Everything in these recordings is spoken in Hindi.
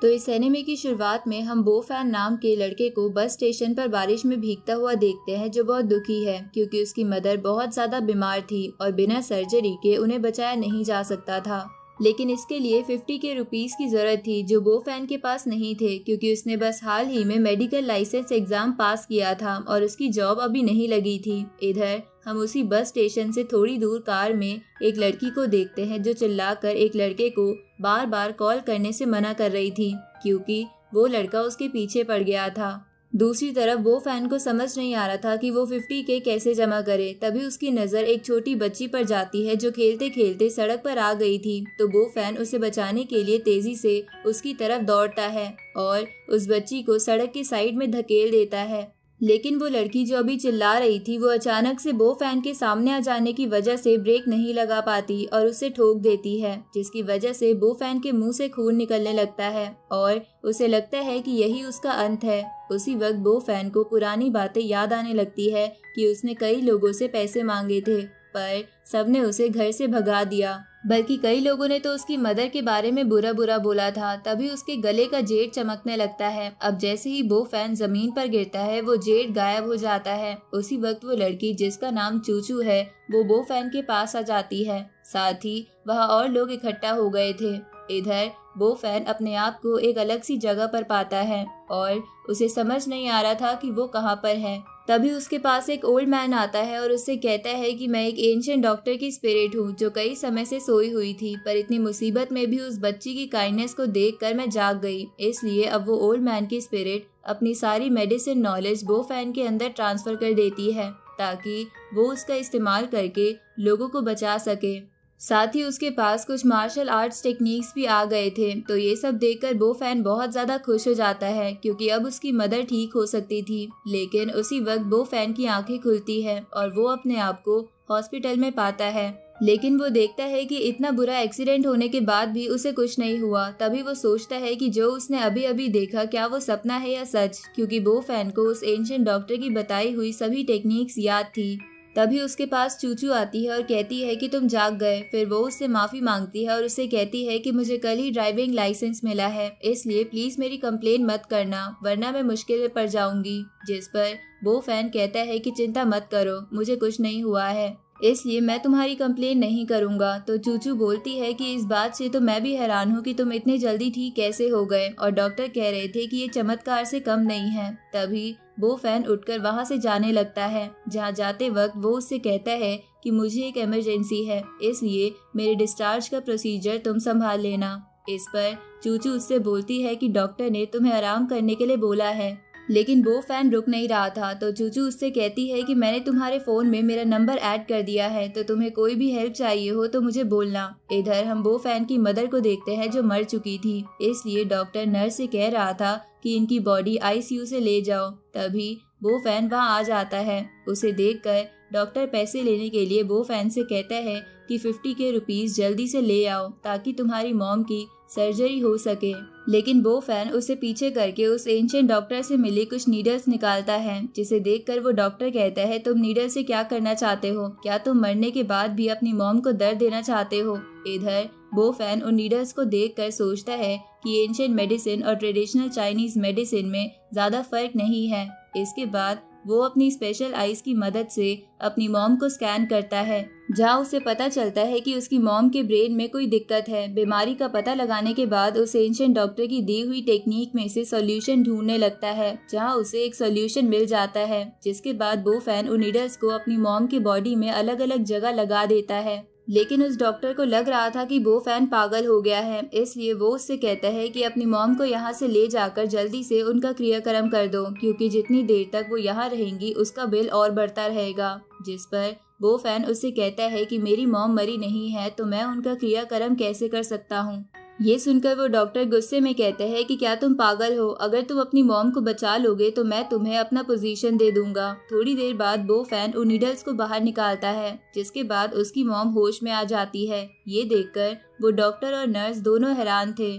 तो इस एनिमे की शुरुआत में हम बो फैन नाम के लड़के को बस स्टेशन पर बारिश में भीगता हुआ देखते हैं, जो बहुत दुखी है क्योंकि उसकी मदर बहुत ज्यादा बीमार थी और बिना सर्जरी के उन्हें बचाया नहीं जा सकता था। लेकिन इसके लिए 50 के रुपीस की जरूरत थी, जो बो फैन के पास नहीं थे क्योंकि उसने बस हाल ही में मेडिकल लाइसेंस एग्जाम पास किया था और उसकी जॉब अभी नहीं लगी थी। इधर हम उसी बस स्टेशन से थोड़ी दूर कार में एक लड़की को देखते हैं जो चिल्लाकर एक लड़के को बार बार कॉल करने से मना कर रही थी क्योंकि वो लड़का उसके पीछे पड़ गया था। दूसरी तरफ बो फैन को समझ नहीं आ रहा था कि वो 50 के कैसे जमा करे। तभी उसकी नज़र एक छोटी बच्ची पर जाती है जो खेलते खेलते सड़क पर आ गई थी। तो बो फैन उसे बचाने के लिए तेजी से उसकी तरफ दौड़ता है और उस बच्ची को सड़क के साइड में धकेल देता है। लेकिन वो लड़की जो अभी चिल्ला रही थी वो अचानक से बो फैन के सामने आ जाने की वजह से ब्रेक नहीं लगा पाती और उसे ठोक देती है, जिसकी वजह से बो फैन के मुंह से खून निकलने लगता है और उसे लगता है कि यही उसका अंत है। उसी वक्त बो फैन को पुरानी बातें याद आने लगती है कि उसने कई लोगों से पैसे मांगे थे पर सबने उसे घर से भगा दिया, बल्कि कई लोगों ने तो उसकी मदर के बारे में बुरा बुरा बोला था। तभी उसके गले का जेड चमकने लगता है। अब जैसे ही बो फैन जमीन पर गिरता है वो जेड गायब हो जाता है। उसी वक्त वो लड़की जिसका नाम चूचू है वो बो फैन के पास आ जाती है। साथ ही वहाँ और लोग इकट्ठा हो गए थे। इधर बो फैन अपने आप को एक अलग सी जगह पर पाता है और उसे समझ नहीं आ रहा था कि वो कहाँ पर है। तभी उसके पास एक ओल्ड मैन आता है और उससे कहता है कि मैं एक एंशिएंट डॉक्टर की स्पिरिट हूँ जो कई समय से सोई हुई थी, पर इतनी मुसीबत में भी उस बच्ची की काइंडनेस को देखकर मैं जाग गई। इसलिए अब वो ओल्ड मैन की स्पिरिट अपनी सारी मेडिसिन नॉलेज बो फैन के अंदर ट्रांसफर कर देती है ताकि वो उसका इस्तेमाल करके लोगों को बचा सके। साथ ही उसके पास कुछ मार्शल आर्ट्स टेक्निक्स भी आ गए थे। तो ये सब देखकर बो फैन बहुत ज्यादा खुश हो जाता है क्योंकि अब उसकी मदर ठीक हो सकती थी। लेकिन उसी वक्त बो फैन की आंखें खुलती है और वो अपने आप को हॉस्पिटल में पाता है। लेकिन वो देखता है कि इतना बुरा एक्सीडेंट होने के बाद भी उसे कुछ नहीं हुआ। तभी वो सोचता है कि जो उसने अभी अभी देखा क्या वो सपना है या सच, क्योंकि बो फैन को उस एंशिएंट डॉक्टर की बताई हुई सभी टेक्निक्स याद थी। तभी उसके पास चूचू आती है और कहती है कि तुम जाग गए। फिर वो उससे माफी मांगती है और उससे कहती है कि मुझे कल ही ड्राइविंग लाइसेंस मिला है, इसलिए प्लीज मेरी कंप्लेन मत करना वरना मैं मुश्किल में पड़ जाऊंगी। जिस पर बो फैन कहता है कि चिंता मत करो, मुझे कुछ नहीं हुआ है, इसलिए मैं तुम्हारी कंप्लेन नहीं करूंगा। तो चूचू बोलती है कि इस बात से तो मैं भी हैरान हूँ कि तुम इतने जल्दी ठीक कैसे हो गए, और डॉक्टर कह रहे थे कि ये चमत्कार से कम नहीं है। तभी बो फैन उठकर वहाँ से जाने लगता है। जहाँ जाते वक्त वो उससे कहता है कि मुझे एक इमरजेंसी है, इसलिए मेरे डिस्चार्ज का प्रोसीजर तुम संभाल लेना। इस पर चूचू उससे बोलती है कि डॉक्टर ने तुम्हें आराम करने के लिए बोला है। लेकिन बो फैन रुक नहीं रहा था। तो चूचू उससे कहती है कि मैंने तुम्हारे फोन में मेरा नंबर ऐड कर दिया है, तो तुम्हें कोई भी हेल्प चाहिए हो तो मुझे बोलना। इधर हम बो फैन की मदर को देखते हैं जो मर चुकी थी, इसलिए डॉक्टर नर्स से कह रहा था कि इनकी बॉडी आईसीयू से ले जाओ। तभी बो फैन वहाँ आ जाता है। उसे देखकर डॉक्टर पैसे लेने के लिए बो फैन से कहता है कि 50 के रुपीस जल्दी से ले आओ ताकि तुम्हारी मॉम की सर्जरी हो सके। लेकिन बो फैन उसे पीछे करके उस एंशिएंट डॉक्टर से मिली कुछ नीडल्स निकालता है, जिसे देखकर वो डॉक्टर कहता है तुम नीडल से क्या करना चाहते हो, क्या तुम मरने के बाद भी अपनी मॉम को दर्द देना चाहते हो। इधर बो फैन उन नीडल्स को देखकर सोचता है कि एंशिएंट मेडिसिन और ट्रेडिशनल चाइनीज मेडिसिन में ज्यादा फर्क नहीं है। इसके बाद वो अपनी स्पेशल आइज की मदद से अपनी मॉम को स्कैन करता है, जहाँ उसे पता चलता है कि उसकी मॉम के ब्रेन में कोई दिक्कत है। बीमारी का पता लगाने के बाद उस एंशिएंट डॉक्टर की दी हुई टेक्निक में से सॉल्यूशन ढूंढने लगता है, जहाँ उसे एक सॉल्यूशन मिल जाता है। जिसके बाद बो फैन उन नीडल्स को अपनी मॉम की बॉडी में अलग अलग जगह लगा देता है। लेकिन उस डॉक्टर को लग रहा था कि बो फैन पागल हो गया है, इसलिए वो उससे कहता है कि अपनी मॉम को यहाँ से ले जाकर जल्दी से उनका क्रियाक्रम कर दो, क्योंकि जितनी देर तक वो यहाँ रहेंगी उसका बिल और बढ़ता रहेगा। जिस पर बो फैन उससे कहता है कि मेरी मॉम मरी नहीं है तो मैं उनका क्रियाक्रम कैसे कर सकता हूँ। ये सुनकर वो डॉक्टर गुस्से में कहते हैं कि क्या तुम पागल हो, अगर तुम अपनी मॉम को बचा लोगे तो मैं तुम्हें अपना पोजीशन दे दूंगा। थोड़ी देर बाद बो फैन उन नीडल्स को बाहर निकालता है, जिसके बाद उसकी मॉम होश में आ जाती है। ये देखकर वो डॉक्टर और नर्स दोनों हैरान थे।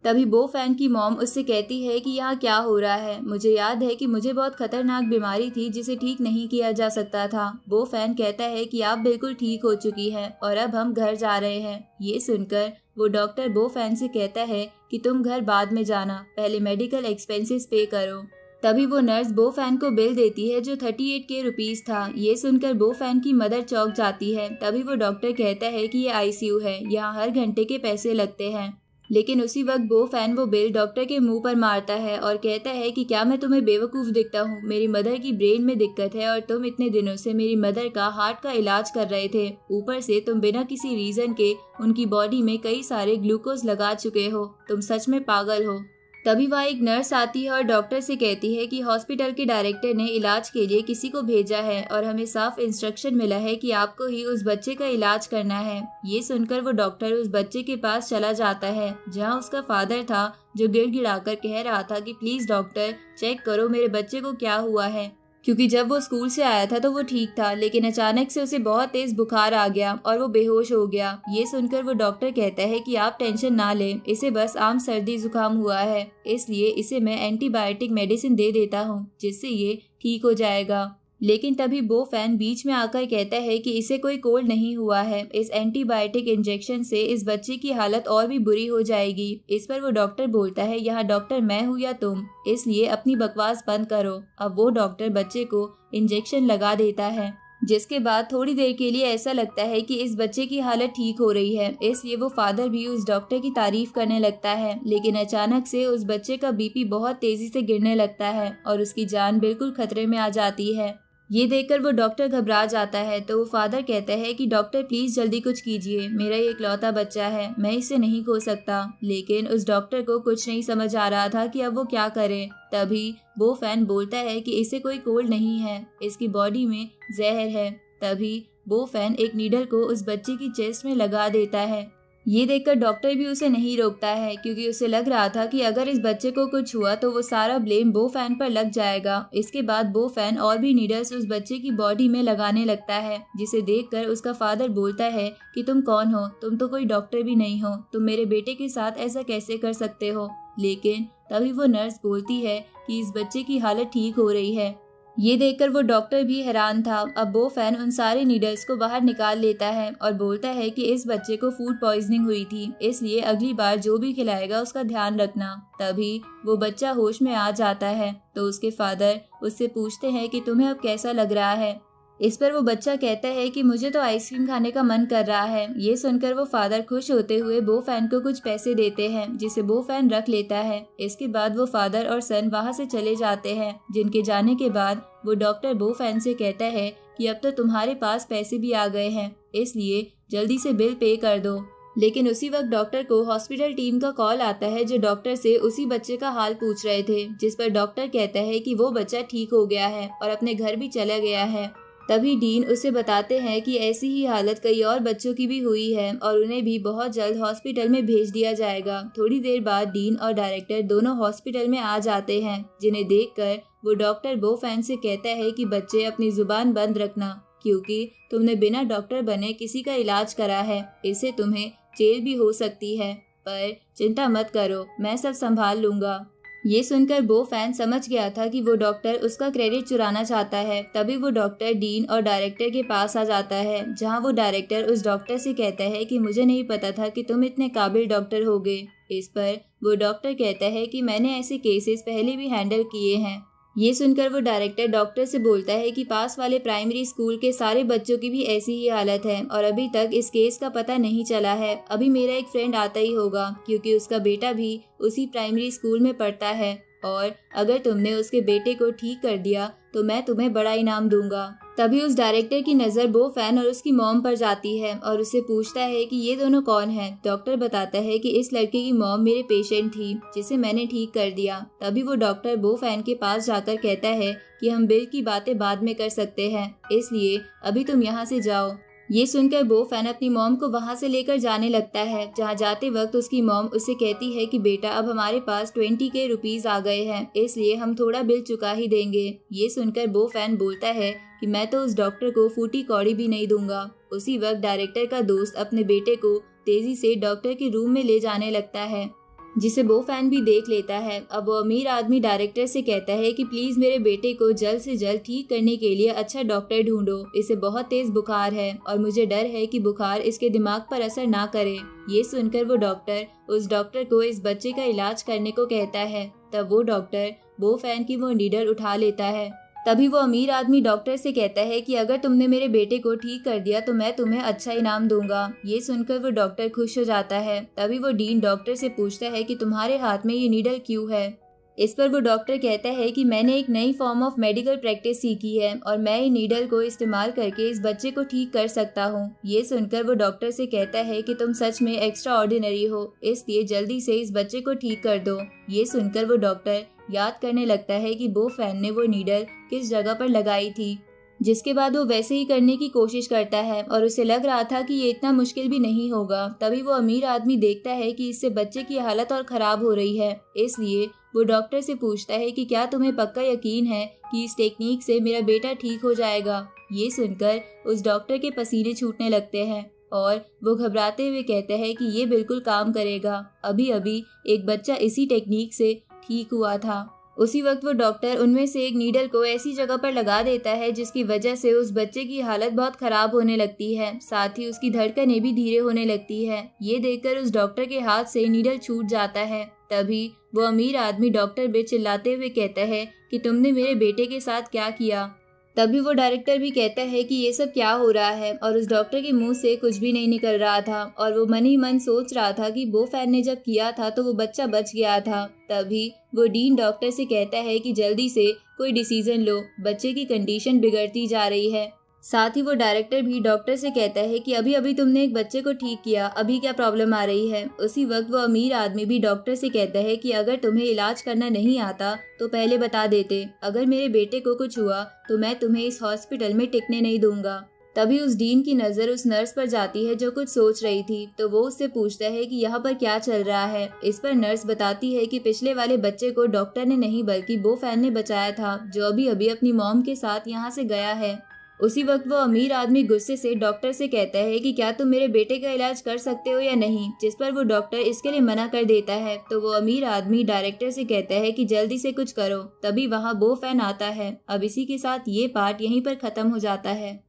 तभी बो फैन की मॉम उससे कहती है कि यहाँ क्या हो रहा है। मुझे याद है कि मुझे बहुत खतरनाक बीमारी थी जिसे ठीक नहीं किया जा सकता था। बो फैन कहता है कि आप बिल्कुल ठीक हो चुकी हैं और अब हम घर जा रहे हैं। ये सुनकर वो डॉक्टर बो फैन से कहता है कि तुम घर बाद में जाना, पहले मेडिकल एक्सपेंसेस पे करो। तभी वो नर्स बो फैन को बिल देती है जो 38K रुपीस था। ये सुनकर बो फैन की मदर चौंक जाती है। तभी वो डॉक्टर कहता है कि ये आईसीयू है, यहाँ हर घंटे के पैसे लगते हैं। लेकिन उसी वक्त बो फैन वो बिल डॉक्टर के मुंह पर मारता है और कहता है कि क्या मैं तुम्हें बेवकूफ दिखता हूँ? मेरी मदर की ब्रेन में दिक्कत है और तुम इतने दिनों से मेरी मदर का हार्ट का इलाज कर रहे थे। ऊपर से तुम बिना किसी रीजन के उनकी बॉडी में कई सारे ग्लूकोज लगा चुके हो। तुम सच में पागल हो। तभी वहाँ एक नर्स आती है और डॉक्टर से कहती है कि हॉस्पिटल के डायरेक्टर ने इलाज के लिए किसी को भेजा है और हमें साफ इंस्ट्रक्शन मिला है कि आपको ही उस बच्चे का इलाज करना है। ये सुनकर वो डॉक्टर उस बच्चे के पास चला जाता है जहाँ उसका फादर था, जो गिड़गिड़ाकर कह रहा था कि प्लीज डॉक्टर चेक करो मेरे बच्चे को क्या हुआ है, क्योंकि जब वो स्कूल से आया था तो वो ठीक था, लेकिन अचानक से उसे बहुत तेज बुखार आ गया और वो बेहोश हो गया। ये सुनकर वो डॉक्टर कहता है कि आप टेंशन ना लें, इसे बस आम सर्दी जुकाम हुआ है, इसलिए इसे मैं एंटीबायोटिक मेडिसिन दे देता हूँ जिससे ये ठीक हो जाएगा। लेकिन तभी बो फैन बीच में आकर कहता है कि इसे कोई कोल्ड नहीं हुआ है, इस एंटीबायोटिक इंजेक्शन से इस बच्चे की हालत और भी बुरी हो जाएगी। इस पर वो डॉक्टर बोलता है यहाँ डॉक्टर मैं हूँ या तुम, इसलिए अपनी बकवास बंद करो। अब वो डॉक्टर बच्चे को इंजेक्शन लगा देता है, जिसके बाद थोड़ी देर के लिए ऐसा लगता है कि इस बच्चे की हालत ठीक हो रही है, इसलिए वो फादर भी उस डॉक्टर की तारीफ करने लगता है। लेकिन अचानक से उस बच्चे का बीपी बहुत तेजी से गिरने लगता है और उसकी जान बिल्कुल खतरे में आ जाती है। ये देखकर वो डॉक्टर घबरा जाता है तो वो फादर कहता है कि डॉक्टर प्लीज जल्दी कुछ कीजिए, मेरा ये इकलौता बच्चा है, मैं इसे नहीं खो सकता। लेकिन उस डॉक्टर को कुछ नहीं समझ आ रहा था कि अब वो क्या करे। तभी बो फैन बोलता है कि इसे कोई कोल्ड नहीं है, इसकी बॉडी में जहर है। तभी बो फैन एक नीडल को उस बच्चे की चेस्ट में लगा देता है। ये देखकर डॉक्टर भी उसे नहीं रोकता है, क्योंकि उसे लग रहा था कि अगर इस बच्चे को कुछ हुआ तो वो सारा ब्लेम बो फैन पर लग जाएगा। इसके बाद बो फैन और भी नीडल्स उस बच्चे की बॉडी में लगाने लगता है, जिसे देखकर उसका फादर बोलता है कि तुम कौन हो, तुम तो कोई डॉक्टर भी नहीं हो, तुम मेरे बेटे के साथ ऐसा कैसे कर सकते हो। लेकिन तभी वो नर्स बोलती है कि इस बच्चे की हालत ठीक हो रही है। ये देखकर वो डॉक्टर भी हैरान था। अब बो फैन उन सारे नीडल्स को बाहर निकाल लेता है और बोलता है कि इस बच्चे को फूड पॉइजनिंग हुई थी, इसलिए अगली बार जो भी खिलाएगा उसका ध्यान रखना। तभी वो बच्चा होश में आ जाता है तो उसके फादर उससे पूछते हैं कि तुम्हें अब कैसा लग रहा है। इस पर वो बच्चा कहता है कि मुझे तो आइसक्रीम खाने का मन कर रहा है। ये सुनकर वो फादर खुश होते हुए बो फैन को कुछ पैसे देते हैं, जिसे बो फैन रख लेता है। इसके बाद वो फादर और सन वहाँ से चले जाते हैं, जिनके जाने के बाद वो डॉक्टर बो फैन से कहता है कि अब तो तुम्हारे पास पैसे भी आ गए हैं, इसलिए जल्दी से बिल पे कर दो। लेकिन उसी वक्त डॉक्टर को हॉस्पिटल टीम का कॉल आता है, जो डॉक्टर से उसी बच्चे का हाल पूछ रहे थे, जिस पर डॉक्टर कहता है कि वो बच्चा ठीक हो गया है और अपने घर भी चला गया है। तभी डीन उसे बताते हैं कि ऐसी ही हालत कई और बच्चों की भी हुई है और उन्हें भी बहुत जल्द हॉस्पिटल में भेज दिया जाएगा। थोड़ी देर बाद डीन और डायरेक्टर दोनों हॉस्पिटल में आ जाते हैं, जिन्हें देखकर वो डॉक्टर बो फैन से कहता है कि बच्चे अपनी जुबान बंद रखना, क्योंकि तुमने बिना डॉक्टर बने किसी का इलाज करा है, इससे तुम्हें जेल भी हो सकती है, पर चिंता मत करो, मैं सब संभाल लूंगा। ये सुनकर बो फैन समझ गया था कि वो डॉक्टर उसका क्रेडिट चुराना चाहता है। तभी वो डॉक्टर डीन और डायरेक्टर के पास आ जाता है, जहां वो डायरेक्टर उस डॉक्टर से कहता है कि मुझे नहीं पता था कि तुम इतने काबिल डॉक्टर होगे। इस पर वो डॉक्टर कहता है कि मैंने ऐसे केसेस पहले भी हैंडल किए हैं। ये सुनकर वो डायरेक्टर डॉक्टर से बोलता है कि पास वाले प्राइमरी स्कूल के सारे बच्चों की भी ऐसी ही हालत है और अभी तक इस केस का पता नहीं चला है। अभी मेरा एक फ्रेंड आता ही होगा, क्योंकि उसका बेटा भी उसी प्राइमरी स्कूल में पढ़ता है, और अगर तुमने उसके बेटे को ठीक कर दिया तो मैं तुम्हें बड़ा इनाम दूंगा। तभी उस डायरेक्टर की नज़र बो फैन और उसकी मॉम पर जाती है और उससे पूछता है कि ये दोनों कौन हैं। डॉक्टर बताता है कि इस लड़के की मॉम मेरे पेशेंट थी, जिसे मैंने ठीक कर दिया। तभी वो डॉक्टर बो फैन के पास जाकर कहता है कि हम बिल की बातें बाद में कर सकते हैं, इसलिए अभी तुम यहाँ से जाओ। ये सुनकर बो फैन अपनी मॉम को वहाँ से लेकर जाने लगता है, जहाँ जाते वक्त उसकी मॉम उसे कहती है कि बेटा अब हमारे पास 20K रुपीस आ गए हैं, इसलिए हम थोड़ा बिल चुका ही देंगे। ये सुनकर बो फैन बोलता है कि मैं तो उस डॉक्टर को फूटी कौड़ी भी नहीं दूंगा। उसी वक्त डायरेक्टर का दोस्त अपने बेटे को तेजी से डॉक्टर के रूम में ले जाने लगता है। जिसे वो फैन भी देख लेता है। अब वो अमीर आदमी डायरेक्टर से कहता है कि प्लीज मेरे बेटे को जल्द से जल्द ठीक करने के लिए अच्छा डॉक्टर ढूंढो। इसे बहुत तेज बुखार है और मुझे डर है कि बुखार इसके दिमाग पर असर ना करे। ये सुनकर वो डॉक्टर उस डॉक्टर को इस बच्चे का इलाज करने को कहता है। तब वो डॉक्टर वो फैन की वो नीडल उठा लेता है। तभी वो अमीर आदमी डॉक्टर से कहता है कि अगर तुमने मेरे बेटे को ठीक कर दिया तो मैं तुम्हें अच्छा इनाम दूंगा। ये सुनकर वो डॉक्टर खुश हो जाता है। तभी वो डीन डॉक्टर से पूछता है कि तुम्हारे हाथ में ये नीडल क्यों है। इस पर वो डॉक्टर कहता है कि मैंने एक नई फॉर्म ऑफ मेडिकल प्रैक्टिस सीखी है और मैं ये नीडल को इस्तेमाल करके इस बच्चे को ठीक कर सकता हूँ। ये सुनकर वो डॉक्टर से कहता है कि तुम सच में एक्स्ट्रा ऑर्डिनरी हो, इसलिए जल्दी से इस बच्चे को ठीक कर दो। ये सुनकर वो डॉक्टर याद करने लगता है कि बो फैन ने वो नीडल किस जगह पर लगाई थी, जिसके बाद वो वैसे ही करने की कोशिश करता है और उसे लग रहा था कि ये इतना मुश्किल भी नहीं होगा। तभी वो अमीर आदमी देखता है कि इससे बच्चे की हालत और खराब हो रही है, इसलिए वो डॉक्टर से पूछता है कि क्या तुम्हें पक्का यकीन है कि इस टेक्निक से मेरा बेटा ठीक हो जाएगा। ये सुनकर उस डॉक्टर के पसीने छूटने लगते हैं और वो घबराते हुए कहते हैं कि ये बिल्कुल काम करेगा। अभी अभी एक बच्चा इसी टेक्निक से ठीक हुआ था। उसी वक्त वो डॉक्टर उनमें से एक नीडल को ऐसी जगह पर लगा देता है जिसकी वजह से उस बच्चे की हालत बहुत खराब होने लगती है, साथ ही उसकी धड़कनें भी धीरे होने लगती है। ये देखकर उस डॉक्टर के हाथ से नीडल छूट जाता है। तभी वो अमीर आदमी डॉक्टर पे चिल्लाते हुए कहता है कि तुमने मेरे बेटे के साथ क्या किया। तभी वो डायरेक्टर भी कहता है कि ये सब क्या हो रहा है और उस डॉक्टर के मुंह से कुछ भी नहीं निकल रहा था और वो मन ही मन सोच रहा था कि बो फैन ने जब किया था तो वो बच्चा बच गया था। तभी वो डीन डॉक्टर से कहता है कि जल्दी से कोई डिसीजन लो, बच्चे की कंडीशन बिगड़ती जा रही है। साथ ही वो डायरेक्टर भी डॉक्टर से कहता है कि अभी अभी तुमने एक बच्चे को ठीक किया, अभी क्या प्रॉब्लम आ रही है। उसी वक्त वो अमीर आदमी भी डॉक्टर से कहता है कि अगर तुम्हें इलाज करना नहीं आता तो पहले बता देते, अगर मेरे बेटे को कुछ हुआ तो मैं तुम्हें इस हॉस्पिटल में टिकने नहीं दूंगा। तभी उस डीन की नज़र उस नर्स पर जाती है जो कुछ सोच रही थी, तो वो उससे पूछता है कि यहाँ पर क्या चल रहा है। इस पर नर्स बताती है कि पिछले वाले बच्चे को डॉक्टर ने नहीं बल्कि बो फैन ने बचाया था, जो अभी अभी अपनी मॉम के साथ यहाँ से गया है। उसी वक्त वो अमीर आदमी गुस्से से डॉक्टर से कहता है कि क्या तुम मेरे बेटे का इलाज कर सकते हो या नहीं, जिस पर वो डॉक्टर इसके लिए मना कर देता है। तो वो अमीर आदमी डायरेक्टर से कहता है कि जल्दी से कुछ करो। तभी वहाँ बो फैन आता है। अब इसी के साथ ये पार्ट यहीं पर खत्म हो जाता है।